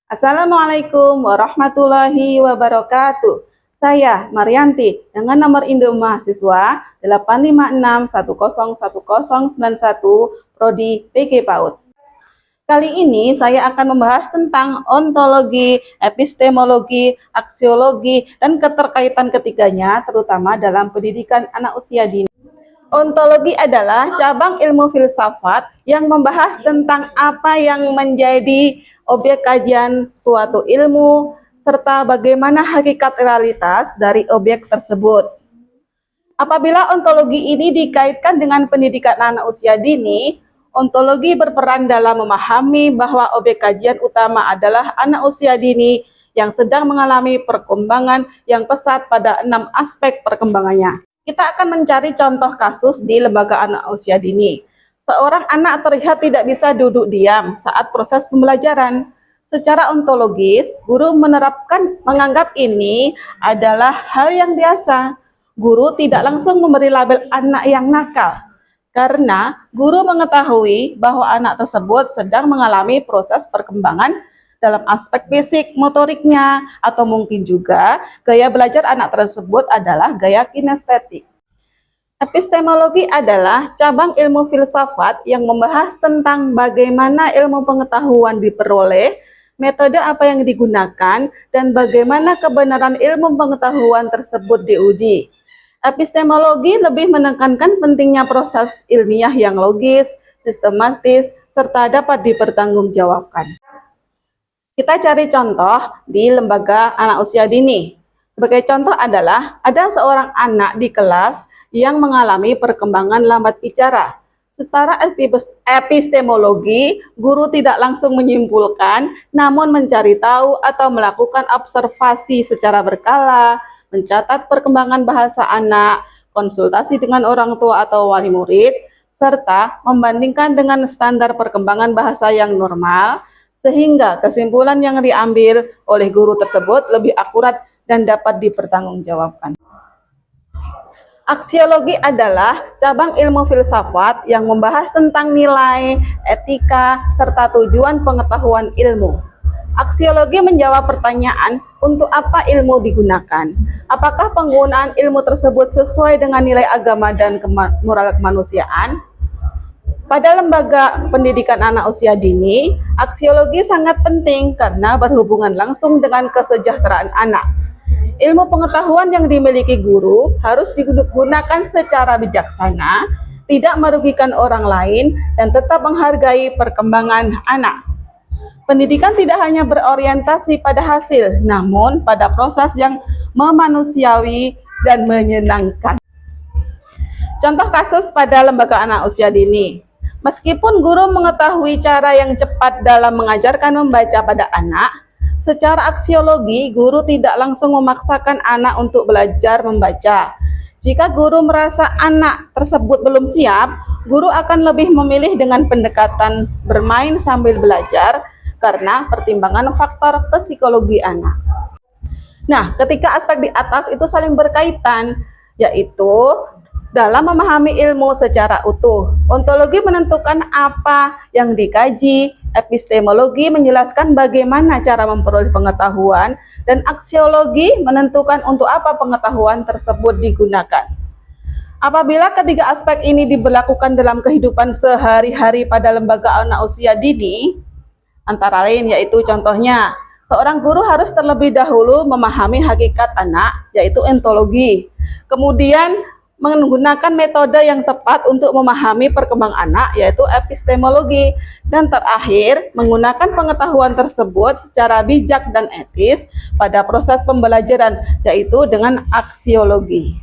Assalamualaikum warahmatullahi wabarakatuh. Saya Marianti dengan nomor induk mahasiswa 856101091 Prodi PG PAUD. Kali ini saya akan membahas tentang ontologi, epistemologi, aksiologi, dan keterkaitan ketiganya terutama dalam pendidikan anak usia dini. Ontologi adalah cabang ilmu filsafat yang membahas tentang apa yang menjadi objek kajian suatu ilmu, serta bagaimana hakikat realitas dari objek tersebut. Apabila ontologi ini dikaitkan dengan pendidikan anak usia dini, ontologi berperan dalam memahami bahwa objek kajian utama adalah anak usia dini yang sedang mengalami perkembangan yang pesat pada 6 aspek perkembangannya. Kita akan mencari contoh kasus di lembaga anak usia dini. Seorang anak terlihat tidak bisa duduk diam saat proses pembelajaran. Secara ontologis, guru menganggap ini adalah hal yang biasa. Guru tidak langsung memberi label anak yang nakal, karena guru mengetahui bahwa anak tersebut sedang mengalami proses perkembangan dalam aspek fisik, motoriknya, atau mungkin juga gaya belajar anak tersebut adalah gaya kinestetik. Epistemologi adalah cabang ilmu filsafat yang membahas tentang bagaimana ilmu pengetahuan diperoleh, metode apa yang digunakan, dan bagaimana kebenaran ilmu pengetahuan tersebut diuji. Epistemologi lebih menekankan pentingnya proses ilmiah yang logis, sistematis, serta dapat dipertanggungjawabkan. Kita cari contoh di lembaga anak usia dini. Sebagai contoh adalah ada seorang anak di kelas yang mengalami perkembangan lambat bicara. Secara epistemologi, guru tidak langsung menyimpulkan, namun mencari tahu atau melakukan observasi secara berkala, mencatat perkembangan bahasa anak, konsultasi dengan orang tua atau wali murid, serta membandingkan dengan standar perkembangan bahasa yang normal, sehingga kesimpulan yang diambil oleh guru tersebut lebih akurat dan dapat dipertanggungjawabkan. Aksiologi adalah cabang ilmu filsafat yang membahas tentang nilai, etika, serta tujuan pengetahuan ilmu. Aksiologi menjawab pertanyaan, untuk apa ilmu digunakan? Apakah penggunaan ilmu tersebut sesuai dengan nilai agama dan moral kemanusiaan? Pada lembaga pendidikan anak usia dini, aksiologi sangat penting karena berhubungan langsung dengan kesejahteraan anak. Ilmu pengetahuan yang dimiliki guru harus digunakan secara bijaksana, tidak merugikan orang lain, dan tetap menghargai perkembangan anak. Pendidikan tidak hanya berorientasi pada hasil, namun pada proses yang memanusiawi dan menyenangkan. Contoh kasus pada lembaga anak usia dini. Meskipun guru mengetahui cara yang cepat dalam mengajarkan membaca pada anak, secara aksiologi guru tidak langsung memaksakan anak untuk belajar membaca. Jika guru merasa anak tersebut belum siap, guru akan lebih memilih dengan pendekatan bermain sambil belajar, karena pertimbangan faktor psikologi anak. Nah, ketika aspek di atas itu saling berkaitan, yaitu dalam memahami ilmu secara utuh. Ontologi menentukan apa yang dikaji, epistemologi menjelaskan bagaimana cara memperoleh pengetahuan, dan aksiologi menentukan untuk apa pengetahuan tersebut digunakan. Apabila ketiga aspek ini diberlakukan dalam kehidupan sehari-hari pada lembaga anak usia dini, antara lain yaitu contohnya, seorang guru harus terlebih dahulu memahami hakikat anak, yaitu ontologi. Kemudian menggunakan metode yang tepat untuk memahami perkembangan anak, yaitu epistemologi. Dan terakhir, menggunakan pengetahuan tersebut secara bijak dan etis pada proses pembelajaran, yaitu dengan aksiologi.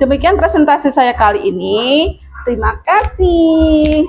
Demikian presentasi saya kali ini. Terima kasih.